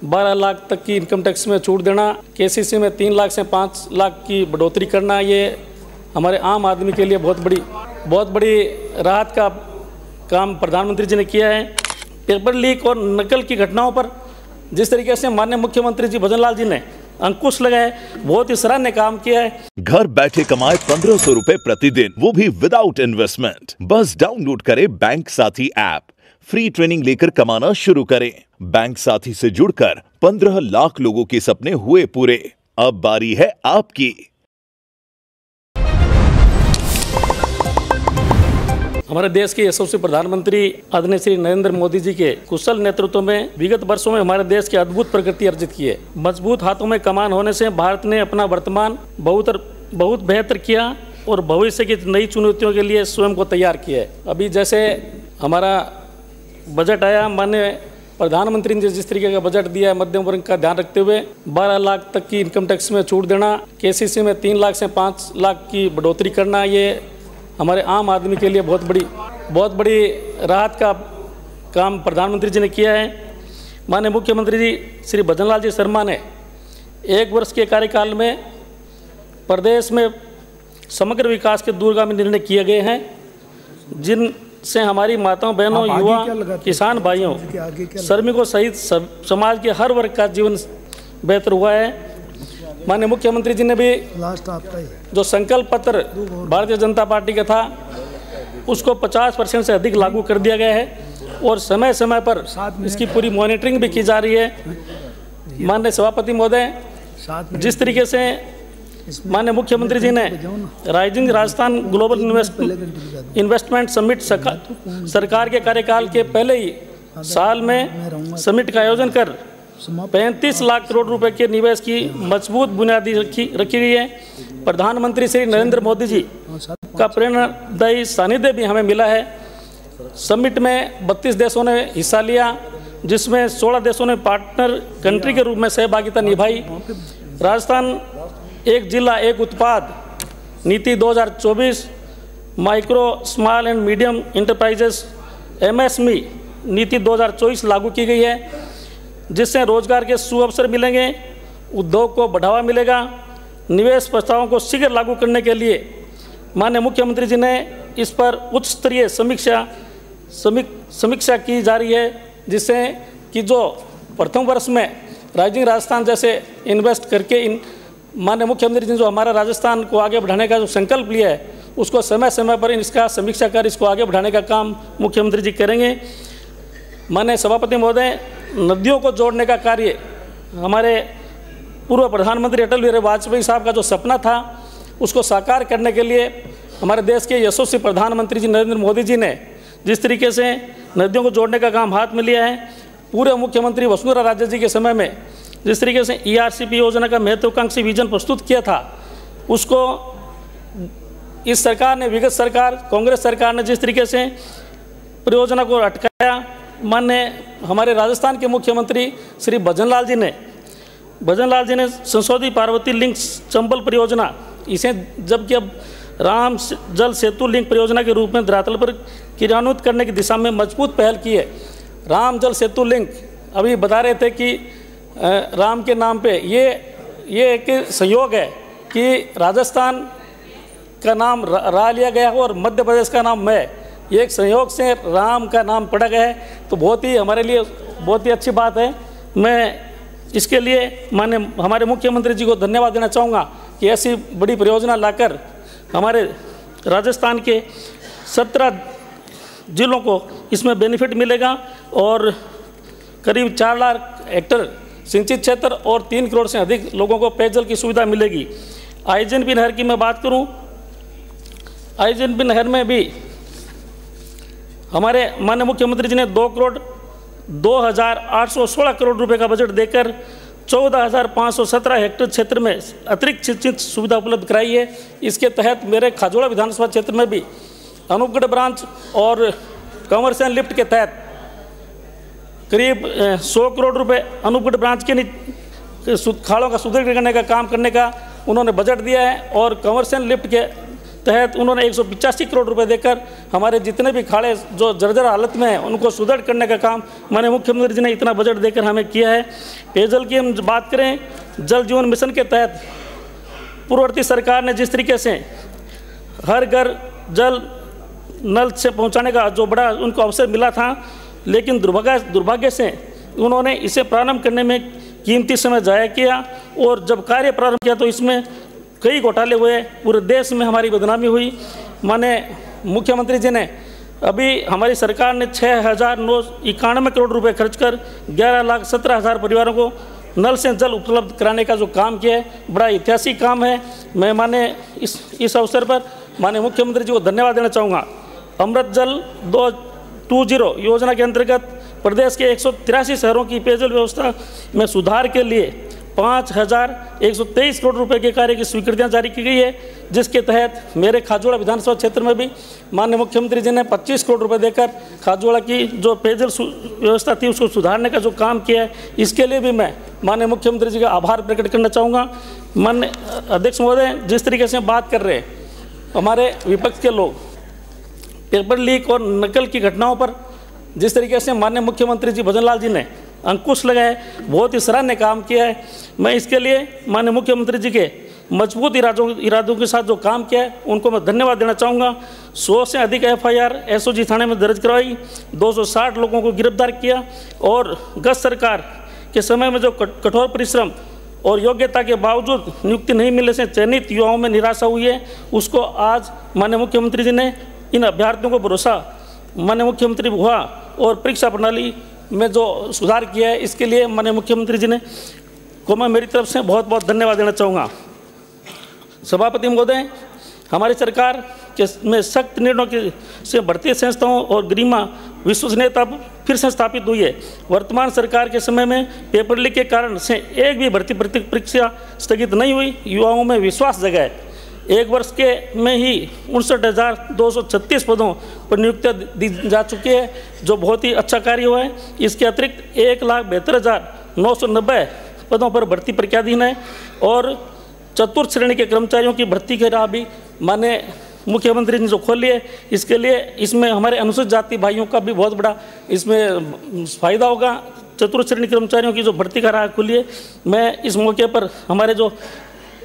12 लाख तक की income tax में छूट देना, केसीसी में 3 लाख से 5 लाख की बढ़ोतरी करना, ये हमारे आम आदमी के लिए बहुत बड़ी राहत का काम प्रधानमंत्री जी ने किया है। पेपर लीक और नकल की घटनाओं पर जिस तरीके से माननीय मुख्यमंत्री जी भजन लाल जी ने अंकुश लगाए, बहुत ही सराहनीय काम किया है। घर बैठे कमाए 1500 रुपए प्रतिदिन, वो भी विदाउट इन्वेस्टमेंट। बस डाउनलोड करें बैंक साथी ऐप, फ्री ट्रेनिंग लेकर कमाना शुरू करें। बैंक साथी से जुड़कर 15 लाख लोगों के सपने हुए पूरे। अब बारी है आपकी। हमारे देश के यशस्वी प्रधानमंत्री आदरणीय श्री नरेंद्र मोदी जी के कुशल नेतृत्व में विगत वर्षों में हमारे देश की अद्भुत प्रगति अर्जित की है। मजबूत हाथों में कमान होने से भारत ने अपना वर्तमान बहुत बेहतर किया और भविष्य की नई चुनौतियों के लिए स्वयं को तैयार किया है। अभी जैसे हमारा बजट आया, माननीय प्रधानमंत्री ने जिस तरीके का बजट दिया है, मध्यम वर्ग का ध्यान रखते हुए 12 लाख तक की इनकम टैक्स में छूट देना, केसीसी में 3 लाख से 5 लाख की बढ़ोतरी करना, ये हमारे आम आदमी के लिए बहुत बड़ी राहत का काम प्रधानमंत्री जी ने किया है। माननीय मुख्यमंत्री जी श्री भजन लाल जी शर्मा ने 1 वर्ष के कार्यकाल में प्रदेश में समग्र विकास के दूरगामी निर्णय किए गए हैं, जिनसे हमारी माताओं बहनों, युवा, किसान भाइयों, श्रमिकों सहित समाज के हर वर्ग का जीवन बेहतर हुआ है। माननीय मुख्यमंत्री जी ने भी जो संकल्प पत्र भारतीय जनता पार्टी का था उसको 50% से अधिक लागू कर दिया गया है और समय समय पर इसकी पूरी मॉनिटरिंग भी की जा रही है। माननीय सभापति महोदय, जिस तरीके से माननीय मुख्यमंत्री जी ने rising Rajasthan global investment summit सरकार के कार्यकाल के पहले ही साल में समिट का आयोजन कर 35 लाख करोड़ रुपए के निवेश की मजबूत बुनियादी रखी गई है। प्रधानमंत्री श्री नरेंद्र मोदी जी का प्रेरणादायी सानिध्य भी हमें मिला है। समिट में 32 देशों ने हिस्सा लिया, जिसमें 16 देशों ने पार्टनर कंट्री के रूप में सहभागिता निभाई। राजस्थान एक जिला एक उत्पाद नीति 2024, micro small and medium enterprises MSME नीति 2024 लागू की गई है, जिससे रोजगार के सुअवसर मिलेंगे, उद्योग को बढ़ावा मिलेगा। निवेश प्रस्तावों को शीघ्र लागू करने के लिए माननीय मुख्यमंत्री जी ने इस पर उच्च स्तरीय समीक्षा की जा रही है, जिससे कि जो प्रथम वर्ष में राइजिंग राजस्थान जैसे इन्वेस्ट करके माननीय मुख्यमंत्री जी ने जो हमारा राजस्थान को आगे बढ़ाने का जो संकल्प लिया है, उसको समय समय पर इसका समीक्षा कर इसको आगे बढ़ाने का काम मुख्यमंत्री जी करेंगे। माननीय सभापति महोदय, नदियों को जोड़ने का कार्य हमारे पूर्व प्रधानमंत्री अटल बिहारी वाजपेयी साहब का जो सपना था, उसको साकार करने के लिए हमारे देश के यशस्वी प्रधानमंत्री जी नरेंद्र मोदी जी ने जिस तरीके से नदियों को जोड़ने का काम हाथ में लिया है, पूरे मुख्यमंत्री वसुंधरा राजे जी के समय में जिस तरीके से ERCP योजना का महत्वाकांक्षी विजन प्रस्तुत किया था, उसको इस सरकार ने, विगत सरकार कांग्रेस सरकार ने जिस तरीके से परियोजना को अटकाया, माननीय हमारे राजस्थान के मुख्यमंत्री श्री भजन लाल जी ने संशोधित पार्वती लिंक चंबल परियोजना, इसे जबकि अब राम जल सेतु लिंक परियोजना के रूप में धरातल पर क्रियान्वित करने की दिशा में मजबूत पहल की है। राम जल सेतु लिंक अभी बता रहे थे कि राम के नाम पे ये एक संयोग है कि राजस्थान का नाम रा लिया गया हो और मध्य प्रदेश का नाम मैं, ये एक संयोग से राम का नाम पड़ा गया है, तो बहुत ही हमारे लिए बहुत ही अच्छी बात है। मैं इसके लिए हमारे मुख्यमंत्री जी को धन्यवाद देना चाहूँगा कि ऐसी बड़ी परियोजना लाकर हमारे राजस्थान के 17 जिलों को इसमें बेनिफिट मिलेगा और करीब 4 लाख हेक्टेयर सिंचित क्षेत्र और 3 करोड़ से अधिक लोगों को पेयजल की सुविधा मिलेगी। IGNP नहर की मैं बात करूं, IGNP नहर में भी हमारे माननीय मुख्यमंत्री जी ने 2,816 करोड़ रुपए का बजट देकर 14,517 हेक्टेयर क्षेत्र में अतिरिक्त सिंचित सुविधा उपलब्ध कराई है। इसके तहत मेरे खाजोड़ा विधानसभा क्षेत्र में भी अनूपगढ़ ब्रांच और कमर्शियल लिफ्ट के तहत करीब 100 करोड़ रुपए अनूपगढ़ ब्रांच के खालों का सुदृढ़ करने का काम करने का उन्होंने बजट दिया है और कमर्शियल लिफ्ट के तहत उन्होंने 185 करोड़ रुपए देकर हमारे जितने भी खाड़े जो जर्जर हालत में हैं उनको सुदृढ़ करने का काम माननीय मुख्यमंत्री जी ने इतना बजट देकर हमें किया है। पेयजल की हम बात करें, जल जीवन मिशन के तहत पूर्ववर्ती सरकार ने जिस तरीके से हर घर जल नल से पहुंचाने का जो बड़ा उनको अवसर मिला था, लेकिन दुर्भाग्य से उन्होंने इसे प्रारंभ करने में कीमती समय जाया किया और जब कार्य प्रारंभ किया तो इसमें कई घोटाले हुए, पूरे देश में हमारी बदनामी हुई। माननीय मुख्यमंत्री जी ने अभी हमारी सरकार ने 6,991 करोड़ रुपए खर्च कर 11,17,000 परिवारों को नल से जल उपलब्ध कराने का जो काम किया है, बड़ा ऐतिहासिक काम है। मैं माने इस अवसर पर माननीय मुख्यमंत्री जी को धन्यवाद देना चाहूँगा। अमृत जल 2.20 योजना के अंतर्गत प्रदेश के 183 शहरों की पेयजल व्यवस्था में सुधार के लिए 5,123 करोड़ रुपए के कार्य की स्वीकृतियां जारी की गई है, जिसके तहत मेरे खाजोड़ा विधानसभा क्षेत्र में भी माननीय मुख्यमंत्री जी ने 25 करोड़ रुपए देकर खाजोड़ा की जो पेयजल व्यवस्था थी उसको सुधारने का जो काम किया है, इसके लिए भी मैं माननीय मुख्यमंत्री जी का आभार प्रकट करना चाहूँगा। माननीय अध्यक्ष महोदय, जिस तरीके से बात कर रहे हैं हमारे विपक्ष के लोग पेपर लीक और नकल की घटनाओं पर, जिस तरीके से माननीय मुख्यमंत्री जी भजन लाल जी ने अंकुश लगाए, बहुत ही सराहनीय काम किया है। मैं इसके लिए माननीय मुख्यमंत्री जी के मजबूत इरादों के साथ जो काम किया है उनको मैं धन्यवाद देना चाहूँगा। 100 से अधिक FIR SOG थाने में दर्ज करवाई, 260 लोगों को गिरफ्तार किया और गत सरकार के समय में जो कठोर परिश्रम और योग्यता के बावजूद नियुक्ति नहीं मिलने से चयनित युवाओं में निराशा हुई है, उसको आज माननीय मुख्यमंत्री जी ने इन अभ्यर्थियों को भरोसा माननीय मुख्यमंत्री हुआ और परीक्षा प्रणाली में जो सुधार किया है, इसके लिए माननीय मुख्यमंत्री जी ने को मैं मेरी तरफ से बहुत बहुत धन्यवाद देना चाहूँगा। सभापति महोदय, हमारी सरकार के में सख्त निर्णयों के से भारतीय संस्थाओं और गरिमा विश्वसनीयता फिर से स्थापित हुई है। वर्तमान सरकार के समय में पेपर लीक के कारण से एक भी भर्ती परीक्षा स्थगित नहीं हुई, युवाओं में विश्वास जगा है। एक वर्ष के में ही 59,236 पदों पर नियुक्तियाँ दी जा चुकी है, जो बहुत ही अच्छा कार्य हुआ है। इसके अतिरिक्त 1,72,990 पदों पर भर्ती प्रक्रियाधीन है और चतुर्थ श्रेणी के कर्मचारियों की भर्ती की राह भी माननीय मुख्यमंत्री ने जो खोली है, इसके लिए इसमें हमारे अनुसूचित जाति भाइयों का भी बहुत बड़ा इसमें फायदा होगा। चतुर्थ श्रेणी कर्मचारियों की जो भर्ती का राह खुली है, मैं इस मौके पर हमारे जो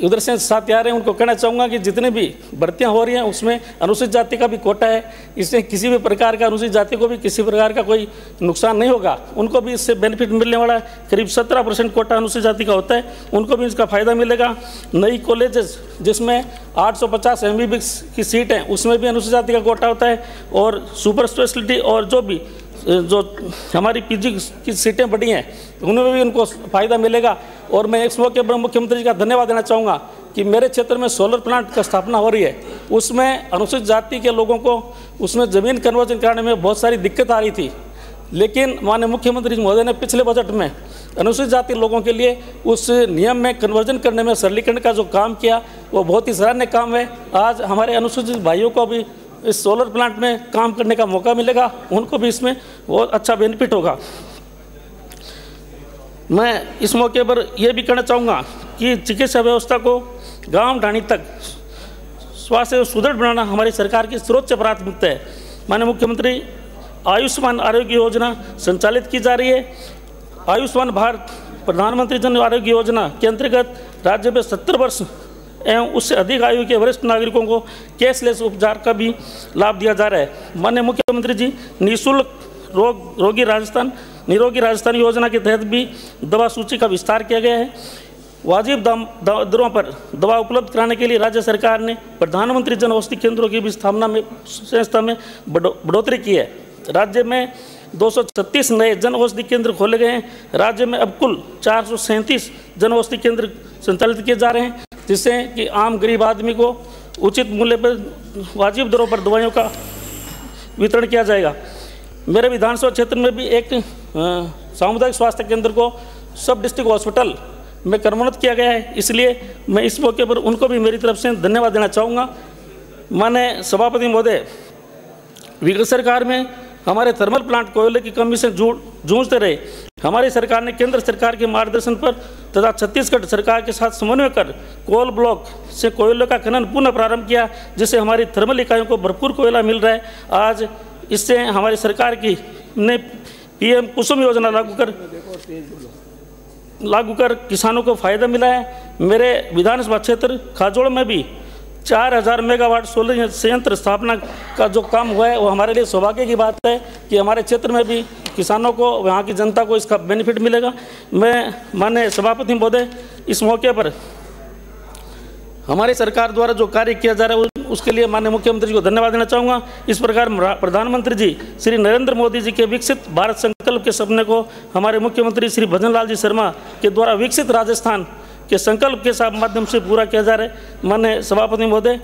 उधर से साथी आ रहे हैं उनको कहना चाहूँगा कि जितने भी भर्तियां हो रही हैं उसमें अनुसूचित जाति का भी कोटा है। इससे किसी भी प्रकार का अनुसूचित जाति को भी किसी प्रकार का कोई नुकसान नहीं होगा, उनको भी इससे बेनिफिट मिलने वाला है। करीब 17% कोटा अनुसूचित जाति का होता है, उनको भी इसका फायदा मिलेगा। नई कॉलेजेस जिसमें 850 MBBS की सीट है उसमें भी अनुसूचित जाति का कोटा होता है और सुपर स्पेशलिटी और जो हमारी PG की सीटें बढ़ी हैं उनमें भी उनको फ़ायदा मिलेगा। और मैं इस मौके पर मुख्यमंत्री जी का धन्यवाद देना चाहूँगा कि मेरे क्षेत्र में सोलर प्लांट का स्थापना हो रही है, उसमें अनुसूचित जाति के लोगों को उसमें ज़मीन कन्वर्जन कराने में बहुत सारी दिक्कत आ रही थी, लेकिन माननीय मुख्यमंत्री महोदय ने पिछले बजट में अनुसूचित जाति लोगों के लिए उस नियम में कन्वर्जन करने में सरलीकरण का जो काम किया वो बहुत ही सराहनीय काम है। आज हमारे अनुसूचित भाइयों को भी इस सोलर प्लांट में काम करने का मौका मिलेगा, उनको भी इसमें बहुत अच्छा बेनिफिट होगा। मैं इस मौके पर यह भी कहना चाहूँगा कि चिकित्सा व्यवस्था को गांव ढाणी तक स्वास्थ्य सुदृढ़ बनाना हमारी सरकार की सर्वोच्च प्राथमिकता है। माननीय मुख्यमंत्री आयुष्मान आरोग्य योजना संचालित की जा रही है। आयुष्मान भारत प्रधानमंत्री जन आरोग्य योजना के अंतर्गत राज्य में 70 वर्ष एवं उससे अधिक आयु के वरिष्ठ नागरिकों को कैशलेस उपचार का भी लाभ दिया जा रहा है। माननीय मुख्यमंत्री जी निःशुल्क निरोगी राजस्थान योजना के तहत भी दवा सूची का विस्तार किया गया है। वाजिब दरों पर दवा उपलब्ध कराने के लिए राज्य सरकार ने प्रधानमंत्री जन औषधि केंद्रों की भी संस्था में बढ़ोतरी की है। राज्य में 236 नए जन औषधि केंद्र खोले गए हैं। राज्य में अब कुल 437 जन औषधि केंद्र संचालित किए जा रहे हैं, जिससे कि आम गरीब आदमी को उचित मूल्य पर वाजिब दरों पर दवाइयों का वितरण किया जाएगा। मेरे विधानसभा क्षेत्र में भी एक सामुदायिक स्वास्थ्य केंद्र को सब डिस्ट्रिक्ट हॉस्पिटल में क्रमोन्नत किया गया है, इसलिए मैं इस मौके पर उनको भी मेरी तरफ से धन्यवाद देना चाहूँगा। माननीय सभापति महोदय, विगत सरकार में हमारे थर्मल प्लांट कोयले की कमी से जूझते रहे। हमारी सरकार ने केंद्र सरकार के मार्गदर्शन पर तथा छत्तीसगढ़ सरकार के साथ समन्वय कर कोल ब्लॉक से कोयले का खनन पुनः प्रारंभ किया, जिससे हमारी थर्मल इकाइयों को भरपूर कोयला मिल रहा है। आज इससे हमारी सरकार की ने PM कुसुम योजना लागू कर किसानों को फायदा मिला है। मेरे विधानसभा क्षेत्र खाजोड़ में भी 4000 मेगावाट सोलर संयंत्र स्थापना का जो काम हुआ है वो हमारे लिए सौभाग्य की बात है कि हमारे क्षेत्र में भी किसानों को, वहाँ की जनता को इसका बेनिफिट मिलेगा। मैं माननीय सभापति महोदय इस मौके पर हमारी सरकार द्वारा जो कार्य किया जा रहा है उसके लिए माननीय मुख्यमंत्री जी को धन्यवाद देना चाहूँगा। इस प्रकार प्रधानमंत्री जी श्री नरेंद्र मोदी जी के विकसित भारत संकल्प के सपने को हमारे मुख्यमंत्री श्री भजन लाल जी शर्मा के द्वारा विकसित राजस्थान के संकल्प के साथ माध्यम से पूरा किया जा रहा है। माननीय सभापति महोदय,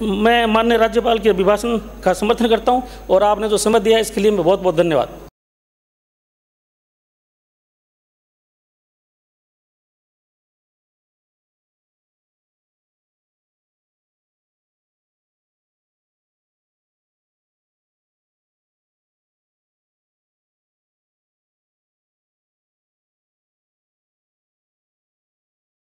मैं माननीय राज्यपाल के अभिभाषण का समर्थन करता हूँ और आपने जो समय दिया इसके लिए मैं बहुत बहुत धन्यवाद।